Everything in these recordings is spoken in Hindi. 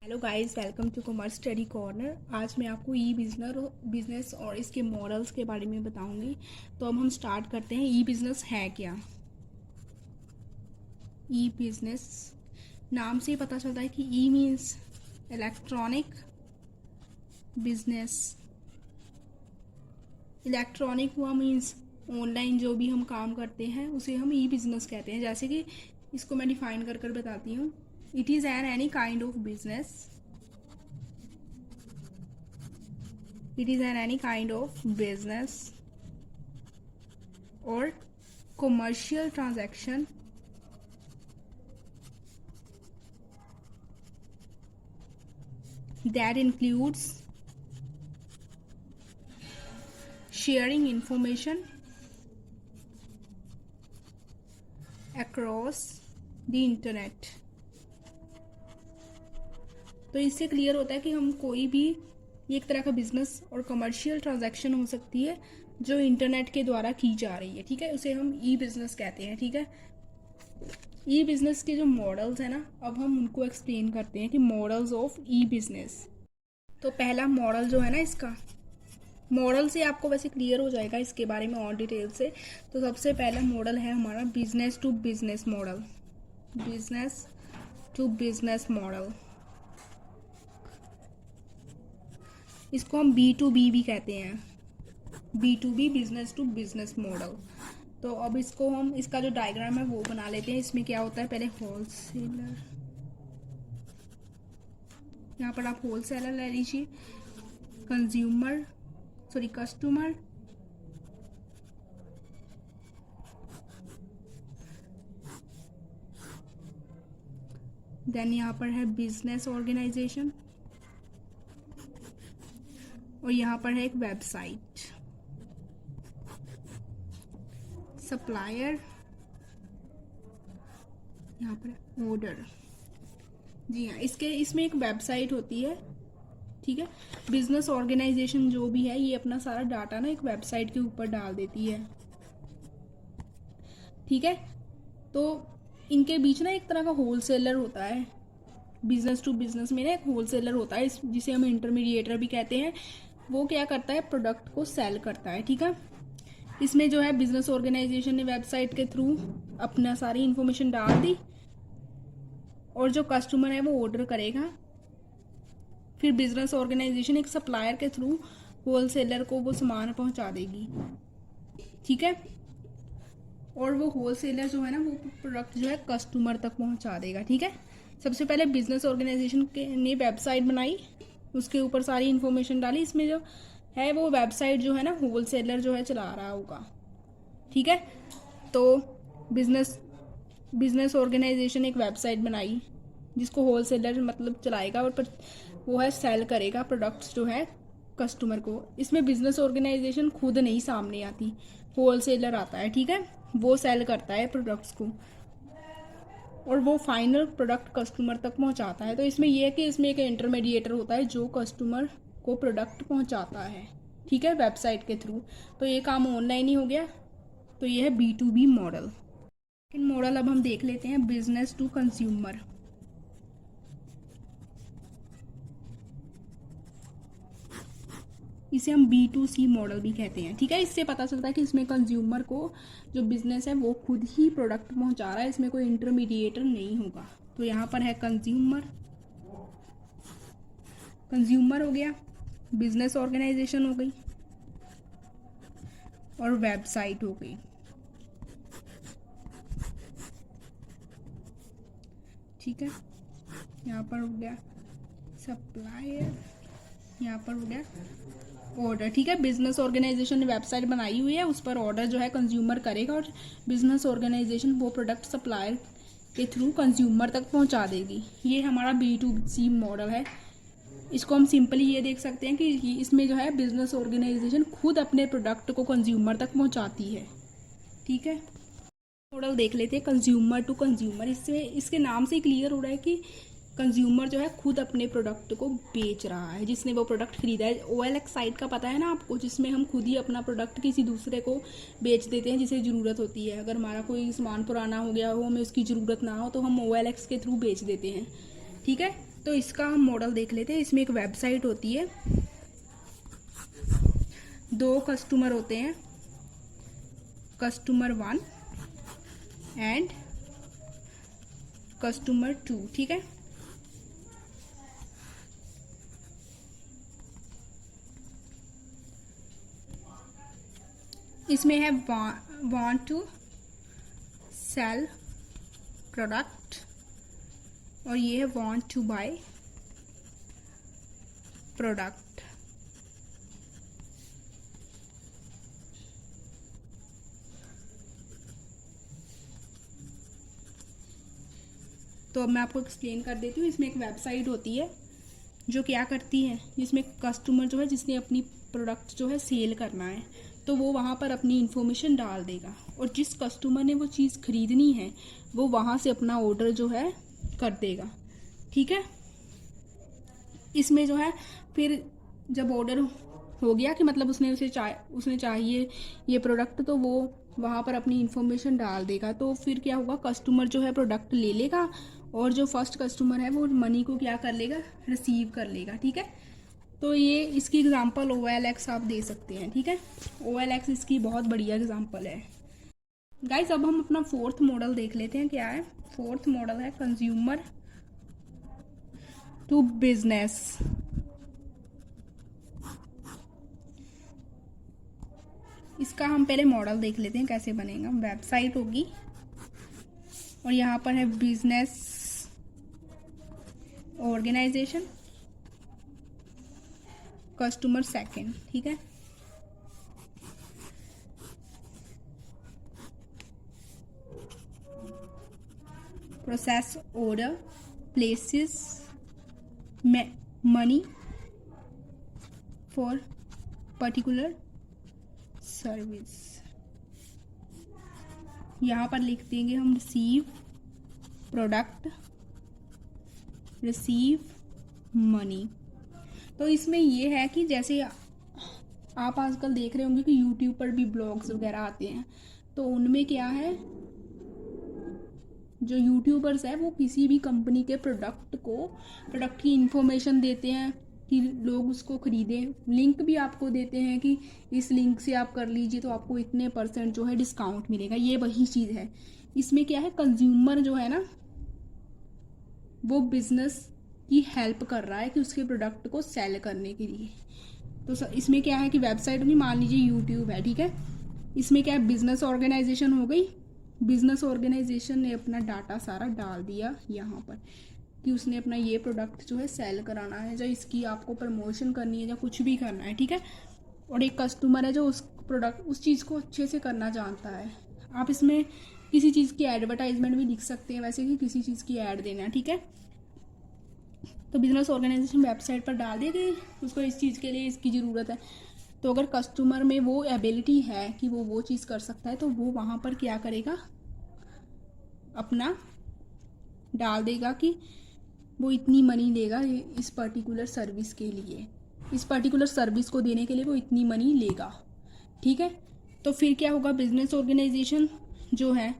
Hello guys, welcome to commerce study corner. आज मैं आपको ई बिज़नेस और इसके मॉडल्स के बारे में बताऊंगी। तो अब हम स्टार्ट करते हैं। ई बिज़नेस है क्या? ई बिज़नेस नाम से ही पता चलता है कि E means electronic business. Electronic हुआ मीन्स ऑनलाइन जो भी हम काम करते हैं उसे हम ई बिज़नेस कहते हैं। जैसे कि इसको मैं डिफाइन कर बताती हूँ। It is an any kind of business. It is an any kind of business or commercial transaction that includes sharing information across the internet। तो इससे क्लियर होता है कि हम कोई भी ये एक तरह का बिजनेस और कमर्शियल ट्रांजैक्शन हो सकती है जो इंटरनेट के द्वारा की जा रही है। ठीक है, उसे हम ई बिजनेस कहते हैं। ठीक है, ई बिजनेस के जो मॉडल्स हैं ना, अब हम उनको एक्सप्लेन करते हैं कि मॉडल्स ऑफ ई बिजनेस। तो पहला मॉडल जो है ना, इसका मॉडल से आपको वैसे क्लियर हो जाएगा इसके बारे में और डिटेल से। तो सबसे पहला मॉडल है हमारा business to business model. Business to business model, इसको हम B2B भी कहते हैं। B2B, business to business model. तो अब इसको हम इसका जो डायग्राम है वो बना लेते हैं। इसमें क्या होता है, पहले होलसेलर, यहाँ पर आप होलसेलर ले लीजिए, कस्टमर, देन यहाँ पर है बिजनेस ऑर्गेनाइजेशन, और यहाँ पर है एक वेबसाइट, सप्लायर, यहाँ पर ऑर्डर। जी हाँ, इसमें एक वेबसाइट होती है। ठीक है, बिजनेस ऑर्गेनाइजेशन जो भी है ये अपना सारा डाटा ना एक वेबसाइट के ऊपर डाल देती है। ठीक है, तो इनके बीच ना एक तरह का होलसेलर होता है। बिजनेस टू बिजनेस में ना एक होलसेलर होता है, जिसे हम इंटरमीडिएटर भी कहते हैं। वो क्या करता है, प्रोडक्ट को सेल करता है। ठीक है, इसमें जो है बिजनेस ऑर्गेनाइजेशन ने वेबसाइट के थ्रू अपना सारी इंफॉर्मेशन डाल दी, और जो कस्टमर है वो ऑर्डर करेगा। फिर बिजनेस ऑर्गेनाइजेशन एक सप्लायर के थ्रू होलसेलर को वो सामान पहुंचा देगी। ठीक है, और वो होलसेलर जो है ना वो प्रोडक्ट जो है कस्टमर तक पहुंचा देगा। ठीक है, सबसे पहले बिजनेस ऑर्गेनाइजेशन ने वेबसाइट बनाई, उसके ऊपर सारी इंफॉर्मेशन डाली। इसमें जो है वो वेबसाइट जो है ना होलसेलर जो है चला रहा होगा। ठीक है, तो बिजनेस ऑर्गेनाइजेशन एक वेबसाइट बनाई जिसको होलसेलर मतलब चलाएगा, और वो है सेल करेगा प्रोडक्ट्स जो है कस्टमर को। इसमें बिजनेस ऑर्गेनाइजेशन खुद नहीं सामने आती, होलसेलर आता है। ठीक है, वो सेल करता है प्रोडक्ट्स को, और वो फाइनल प्रोडक्ट कस्टमर तक पहुंचाता है। तो इसमें यह है कि इसमें एक इंटरमीडिएटर होता है जो कस्टमर को प्रोडक्ट पहुंचाता है। ठीक है, वेबसाइट के थ्रू। तो ये काम ऑनलाइन ही हो गया। तो ये है B2B मॉडल। सेकंड मॉडल अब हम देख लेते हैं, बिजनेस टू कंज्यूमर। इसे हम B2C मॉडल भी कहते हैं। ठीक है, इससे पता चलता है कि इसमें कंज्यूमर को जो बिजनेस है वो खुद ही प्रोडक्ट पहुंचा रहा है, इसमें कोई इंटरमीडिएटर नहीं होगा। तो यहाँ पर है कंज्यूमर हो गया, बिजनेस ऑर्गेनाइजेशन हो गई, और वेबसाइट हो गई। ठीक है, यहाँ पर हो गया सप्लायर, यहाँ पर हो गया ऑर्डर। ठीक है, बिजनेस ऑर्गेनाइजेशन ने वेबसाइट बनाई हुई है, उस पर ऑर्डर जो है कंज्यूमर करेगा, और बिजनेस ऑर्गेनाइजेशन वो प्रोडक्ट सप्लायर के थ्रू कंज्यूमर तक पहुंचा देगी। ये हमारा B2C मॉडल है। इसको हम सिंपली ये देख सकते हैं कि इसमें जो है बिजनेस ऑर्गेनाइजेशन खुद अपने प्रोडक्ट को कंज्यूमर तक पहुंचाती है। ठीक है, मॉडल देख लेते हैं, कंज्यूमर टू कंज्यूमर। इसके नाम से ही क्लियर हो रहा है कि कंज्यूमर जो है खुद अपने प्रोडक्ट को बेच रहा है, जिसने वो प्रोडक्ट खरीदा है। OLX साइट का पता है ना आपको, जिसमें हम खुद ही अपना प्रोडक्ट किसी दूसरे को बेच देते हैं जिसे ज़रूरत होती है। अगर हमारा कोई सामान पुराना हो गया हो, हमें उसकी ज़रूरत ना हो, तो हम OLX के थ्रू बेच देते हैं। ठीक है, तो इसका हम मॉडल देख लेते हैं। इसमें एक वेबसाइट होती है, 2 कस्टमर होते हैं, कस्टमर 1 एंड कस्टमर 2, ठीक है। इसमें है वांट टू सेल प्रोडक्ट और ये है वांट टू बाय प्रोडक्ट। तो अब मैं आपको एक्सप्लेन कर देती हूँ। इसमें एक वेबसाइट होती है जो क्या करती है, जिसमें कस्टमर जो है, जिसने अपनी प्रोडक्ट जो है सेल करना है, तो वो वहाँ पर अपनी इन्फॉर्मेशन डाल देगा और जिस कस्टमर ने वो चीज़ खरीदनी है वो वहाँ से अपना ऑर्डर जो है कर देगा, ठीक है। इसमें जो है फिर जब ऑर्डर हो गया कि मतलब उसने चाहिए ये प्रोडक्ट, तो वो वहाँ पर अपनी इन्फॉर्मेशन डाल देगा। तो फिर क्या होगा, कस्टमर जो है प्रोडक्ट ले लेगा और जो फर्स्ट कस्टमर है वो मनी को क्या कर लेगा, रिसीव कर लेगा, ठीक है। तो ये इसकी एग्जांपल OLX आप दे सकते हैं, ठीक है। OLX इसकी बहुत बढ़िया एग्जांपल है। गाइस अब हम अपना 4th मॉडल देख लेते हैं। क्या है 4th मॉडल? है कंज्यूमर टू बिजनेस। इसका हम पहले मॉडल देख लेते हैं कैसे बनेगा। वेबसाइट होगी और यहाँ पर है बिजनेस ऑर्गेनाइजेशन, कस्टमर 2nd, ठीक है। Process order, places money for particular service. यहाँ पर लिख देंगे हम रिसीव प्रोडक्ट, रिसीव मनी। तो इसमें ये है कि जैसे आप आजकल देख रहे होंगे कि यूट्यूब पर भी ब्लॉग्स वगैरह आते हैं, तो उनमें क्या है, जो यूट्यूबर्स है वो किसी भी कंपनी के प्रोडक्ट की इंफॉर्मेशन देते हैं कि लोग उसको खरीदें। लिंक भी आपको देते हैं कि इस लिंक से आप कर लीजिए तो आपको इतने % जो है डिस्काउंट मिलेगा। ये वही चीज़ है। इसमें क्या है, कंज्यूमर जो है ना वो बिजनेस की हेल्प कर रहा है कि उसके प्रोडक्ट को सेल करने के लिए। तो इसमें क्या है कि वेबसाइट में मान लीजिए यूट्यूब है, ठीक है। इसमें क्या है, बिजनेस ऑर्गेनाइजेशन हो गई। बिजनेस ऑर्गेनाइजेशन ने अपना डाटा सारा डाल दिया यहाँ पर कि उसने अपना ये प्रोडक्ट जो है सेल कराना है, या इसकी आपको प्रमोशन करनी है, या कुछ भी करना है, ठीक है। और एक कस्टमर है जो उस चीज़ को अच्छे से करना जानता है। आप इसमें किसी चीज़ की एडवर्टाइजमेंट भी लिख सकते हैं वैसे कि किसी चीज़ की ऐड देना है, ठीक है। तो बिजनेस ऑर्गेनाइजेशन वेबसाइट पर डाल देगी उसको इस चीज़ के लिए इसकी ज़रूरत है। तो अगर कस्टमर में वो एबिलिटी है कि वो चीज़ कर सकता है, तो वो वहाँ पर क्या करेगा, अपना डाल देगा कि वो इतनी मनी लेगा इस पर्टिकुलर सर्विस के लिए, इस पर्टिकुलर सर्विस को देने के लिए वो इतनी मनी लेगा, ठीक है। तो फिर क्या होगा, बिजनेस ऑर्गेनाइजेशन जो है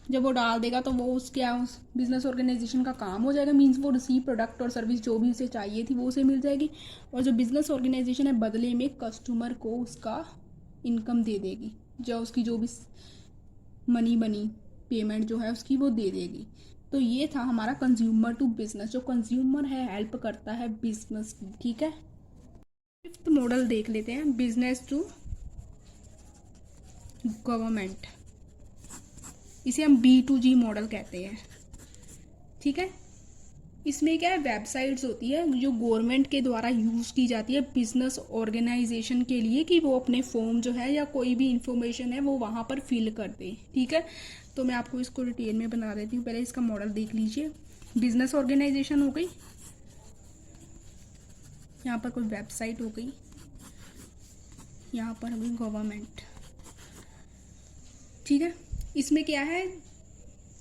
जब वो डाल देगा तो वो उस बिजनेस ऑर्गेनाइजेशन का काम हो जाएगा। मीन्स वो रिसीव प्रोडक्ट और सर्विस जो भी उसे चाहिए थी वो उसे मिल जाएगी, और जो बिजनेस ऑर्गेनाइजेशन है बदले में कस्टमर को उसका इनकम दे देगी, जो उसकी जो भी मनी बनी पेमेंट जो है उसकी वो दे देगी। तो ये था हमारा कंज्यूमर टू बिजनेस। जो कंज्यूमर है हेल्प करता है बिजनेस की, ठीक है। 5th मॉडल देख लेते हैं, बिजनेस टू गवर्नमेंट। इसे हम B2G मॉडल कहते हैं, ठीक है। इसमें क्या है, वेबसाइट्स होती है जो गवर्नमेंट के द्वारा यूज़ की जाती है बिजनेस ऑर्गेनाइजेशन के लिए कि वो अपने फॉर्म जो है या कोई भी इंफॉर्मेशन है वो वहाँ पर फिल कर दे, ठीक है। तो मैं आपको इसको डिटेल में बना देती हूँ। पहले इसका मॉडल देख लीजिए। बिजनेस ऑर्गेनाइजेशन हो गई, यहाँ पर कोई वेबसाइट हो गई, यहाँ पर हो गई गवर्नमेंट, ठीक है। इसमें क्या है,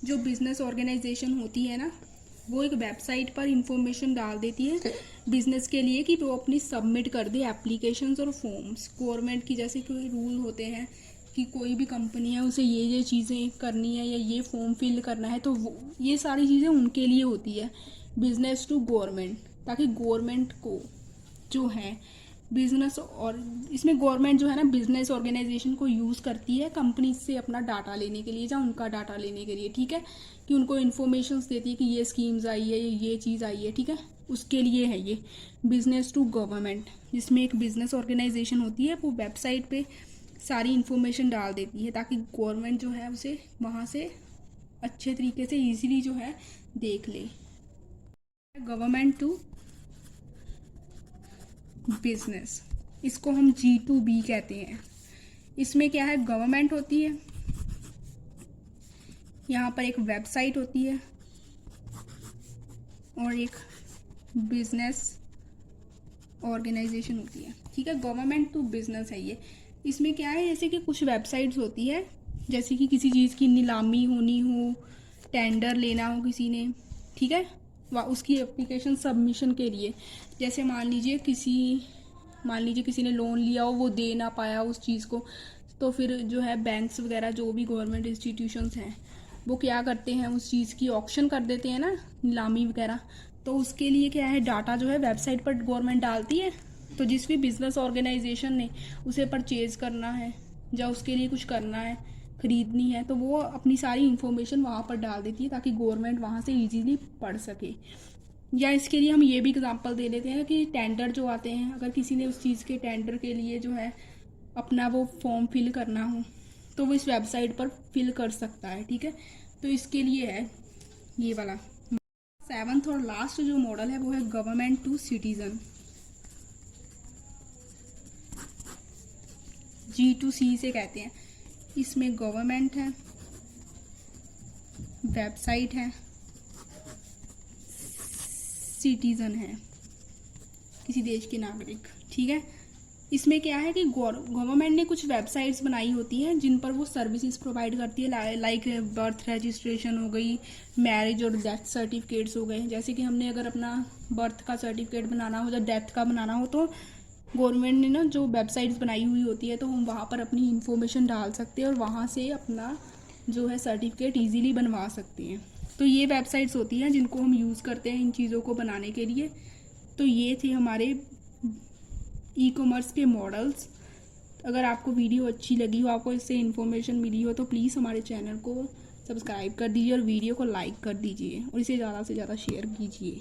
जो बिजनेस ऑर्गेनाइजेशन होती है ना वो एक वेबसाइट पर इंफॉर्मेशन डाल देती है बिजनेस के लिए कि वो अपनी सबमिट कर दे एप्लीकेशंस और फॉर्म्स। गवर्नमेंट की जैसे कोई रूल होते हैं कि कोई भी कंपनी है उसे ये चीज़ें करनी है या ये फॉर्म फिल करना है, तो ये सारी चीज़ें उनके लिए होती है। बिजनेस टू गवर्नमेंट, ताकि गवर्नमेंट को जो है बिजनेस, और इसमें गवर्नमेंट जो है ना बिजनेस ऑर्गेनाइजेशन को यूज़ करती है कंपनी से अपना डाटा लेने के लिए, या उनका डाटा लेने के लिए, ठीक है, कि उनको इन्फॉर्मेशंस देती है कि ये स्कीम्स आई है, ये चीज़ आई है, ठीक है, उसके लिए है ये बिजनेस टू गवर्नमेंट, जिसमें एक बिजनेस ऑर्गेनाइजेशन होती है, वो वेबसाइट पे सारी इन्फॉर्मेशन डाल देती है ताकि गवर्नमेंट जो है उसे वहाँ से अच्छे तरीके से ईजिली जो है देख ले। गवर्नमेंट टू बिजनेस, इसको हम G2B कहते हैं। इसमें क्या है, गवर्नमेंट होती है, यहाँ पर एक वेबसाइट होती है और एक बिजनेस ऑर्गेनाइजेशन होती है, ठीक है। गवर्नमेंट टू बिजनेस है ये। इसमें क्या है, जैसे कि कुछ वेबसाइट्स होती है, जैसे कि किसी चीज़ की नीलामी होनी हो, टेंडर लेना हो किसी ने, ठीक है, उसकी एप्लीकेशन सबमिशन के लिए, जैसे मान लीजिए किसी ने लोन लिया हो, वो दे ना पाया उस चीज़ को, तो फिर जो है बैंक्स वगैरह जो भी गवर्नमेंट इंस्टीट्यूशंस हैं वो क्या करते हैं, उस चीज़ की ऑक्शन कर देते हैं ना, नीलामी वगैरह। तो उसके लिए क्या है, डाटा जो है वेबसाइट पर गवर्नमेंट डालती है, तो जिस भी बिजनेस ऑर्गेनाइजेशन ने उसे परचेज करना है या उसके लिए कुछ करना है, खरीदनी है, तो वो अपनी सारी इन्फॉर्मेशन वहाँ पर डाल देती है ताकि गवर्नमेंट वहाँ से इजीली पढ़ सके। या इसके लिए हम ये भी एग्जांपल दे देते हैं कि टेंडर जो आते हैं, अगर किसी ने उस चीज़ के टेंडर के लिए जो है अपना वो फॉर्म फिल करना हो तो वो इस वेबसाइट पर फिल कर सकता है, ठीक है। तो इसके लिए है ये वाला। 7th और लास्ट जो मॉडल है वो है गवर्नमेंट टू सिटीजन, G2C से कहते हैं। इसमें गवर्नमेंट है, वेबसाइट है, सिटीजन है, किसी देश के नागरिक, ठीक है। इसमें क्या है कि गवर्नमेंट ने कुछ वेबसाइट्स बनाई होती हैं जिन पर वो सर्विसेज प्रोवाइड करती है, लाइक बर्थ रजिस्ट्रेशन हो गई, मैरिज और डेथ सर्टिफिकेट्स हो गए। जैसे कि हमने अगर अपना बर्थ का सर्टिफिकेट बनाना हो या डेथ का बनाना हो, तो गवर्नमेंट ने ना जो वेबसाइट्स बनाई हुई होती है, तो हम वहाँ पर अपनी इन्फॉर्मेशन डाल सकते हैं और वहाँ से अपना जो है सर्टिफिकेट ईजीली बनवा सकते हैं। तो ये वेबसाइट्स होती हैं जिनको हम यूज़ करते हैं इन चीज़ों को बनाने के लिए। तो ये थे हमारे ई कॉमर्स के मॉडल्स। अगर आपको वीडियो अच्छी लगी हो, आपको इससे इन्फॉर्मेशन मिली हो, तो प्लीज़ हमारे चैनल को सब्सक्राइब कर दीजिए और वीडियो को लाइक कर दीजिए और इसे ज़्यादा से ज़्यादा शेयर कीजिए।